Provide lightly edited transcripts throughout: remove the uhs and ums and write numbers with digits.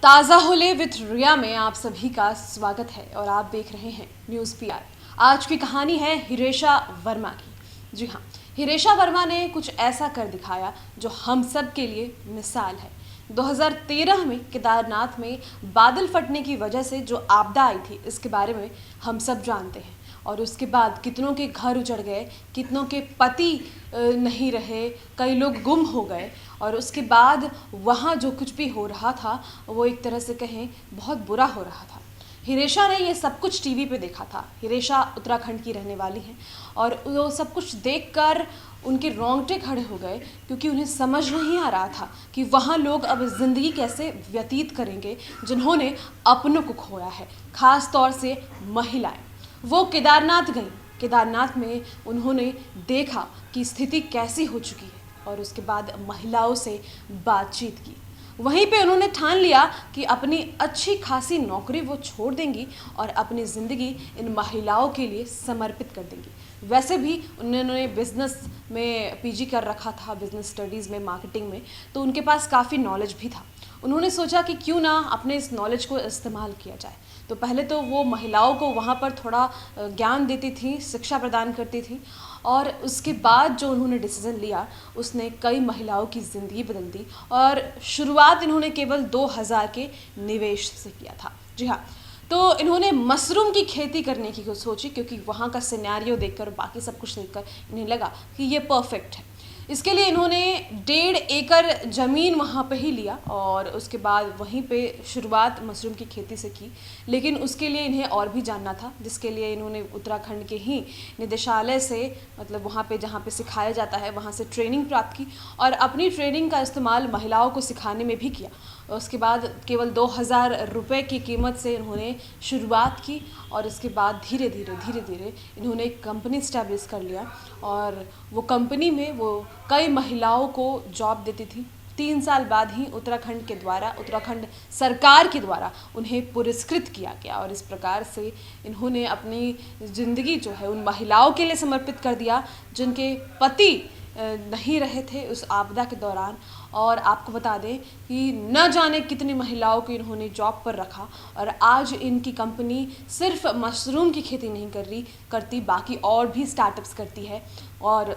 ताज़ा होले विथ रिया में आप सभी का स्वागत है और आप देख रहे हैं न्यूज़ पीआर। आज की कहानी है हिरेशा वर्मा की। जी हाँ, हिरेशा वर्मा ने कुछ ऐसा कर दिखाया जो हम सब के लिए मिसाल है। 2013 में केदारनाथ में बादल फटने की वजह से जो आपदा आई थी, इसके बारे में हम सब जानते हैं। और उसके बाद कितनों के घर उजड़ गए, कितनों के पति नहीं रहे, कई लोग गुम हो गए। और उसके बाद वहाँ जो कुछ भी हो रहा था वो एक तरह से कहें बहुत बुरा हो रहा था। हिरेशा ने ये सब कुछ टीवी पे देखा था। हिरेशा उत्तराखंड की रहने वाली हैं और वो सब कुछ देखकर उनके रोंगटे खड़े हो गए, क्योंकि उन्हें समझ नहीं आ रहा था कि वहाँ लोग अब ज़िंदगी कैसे व्यतीत करेंगे जिन्होंने अपनों को खोया है, ख़ास तौर से महिलाएं। वो केदारनाथ गई। केदारनाथ में उन्होंने देखा कि स्थिति कैसी हो चुकी है और उसके बाद महिलाओं से बातचीत की। वहीं पे उन्होंने ठान लिया कि अपनी अच्छी खासी नौकरी वो छोड़ देंगी और अपनी ज़िंदगी इन महिलाओं के लिए समर्पित कर देंगी। वैसे भी उन्होंने बिज़नेस में पीजी कर रखा था, बिज़नेस स्टडीज़ में, मार्केटिंग में, तो उनके पास काफ़ी नॉलेज भी था। उन्होंने सोचा कि क्यों ना अपने इस नॉलेज को इस्तेमाल किया जाए। तो पहले तो वो महिलाओं को वहाँ पर थोड़ा ज्ञान देती थी, शिक्षा प्रदान करती थी, और उसके बाद जो उन्होंने डिसीज़न लिया उसने कई महिलाओं की ज़िंदगी बदल दी। और शुरुआत इन्होंने केवल 2000 के निवेश से किया था। जी हाँ, तो इन्होंने मशरूम की खेती करने की सोची, क्योंकि वहाँ का सिनेरियो देखकर, बाकी सब कुछ देखकर इन्हें लगा कि ये परफेक्ट है। इसके लिए इन्होंने 1.5 एकड़ ज़मीन वहाँ पे ही लिया और उसके बाद वहीं पे शुरुआत मशरूम की खेती से की। लेकिन उसके लिए इन्हें और भी जानना था, जिसके लिए इन्होंने उत्तराखंड के ही निदेशालय से, मतलब वहाँ पे जहाँ पे सिखाया जाता है, वहाँ से ट्रेनिंग प्राप्त की और अपनी ट्रेनिंग का इस्तेमाल महिलाओं को सिखाने में भी किया। उसके बाद केवल 2000 रुपये की कीमत से इन्होंने शुरुआत की और उसके बाद धीरे धीरे इन्होंने एक कंपनी स्टैब्लिश कर लिया और वो कंपनी में वो कई महिलाओं को जॉब देती थी। 3 साल बाद ही उत्तराखंड सरकार के द्वारा उन्हें पुरस्कृत किया गया और इस प्रकार से इन्होंने अपनी ज़िंदगी जो है उन महिलाओं के लिए समर्पित कर दिया जिनके पति नहीं रहे थे उस आपदा के दौरान। और आपको बता दें कि न जाने कितनी महिलाओं को इन्होंने जॉब पर रखा और आज इनकी कंपनी सिर्फ मशरूम की खेती नहीं करती, बाकी और भी स्टार्टअप्स करती है। और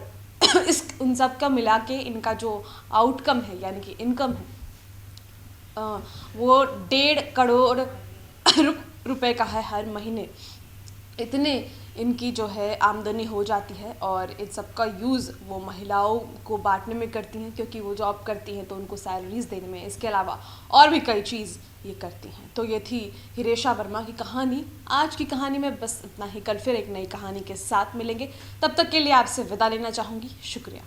इस उन सब का मिला के इनका जो आउटकम है, यानी कि इनकम है, वो 1.5 करोड़ रुपए का है हर महीने। इतने इनकी जो है आमदनी हो जाती है और इन सब का यूज़ वो महिलाओं को बांटने में करती हैं, क्योंकि वो जॉब करती हैं तो उनको सैलरीज देने में, इसके अलावा और भी कई चीज़ ये करती हैं। तो ये थी हिरेशा वर्मा की कहानी। आज की कहानी में बस इतना ही। कल फिर एक नई कहानी के साथ मिलेंगे। तब तक के लिए आपसे विदा लेना चाहूँगी। शुक्रिया।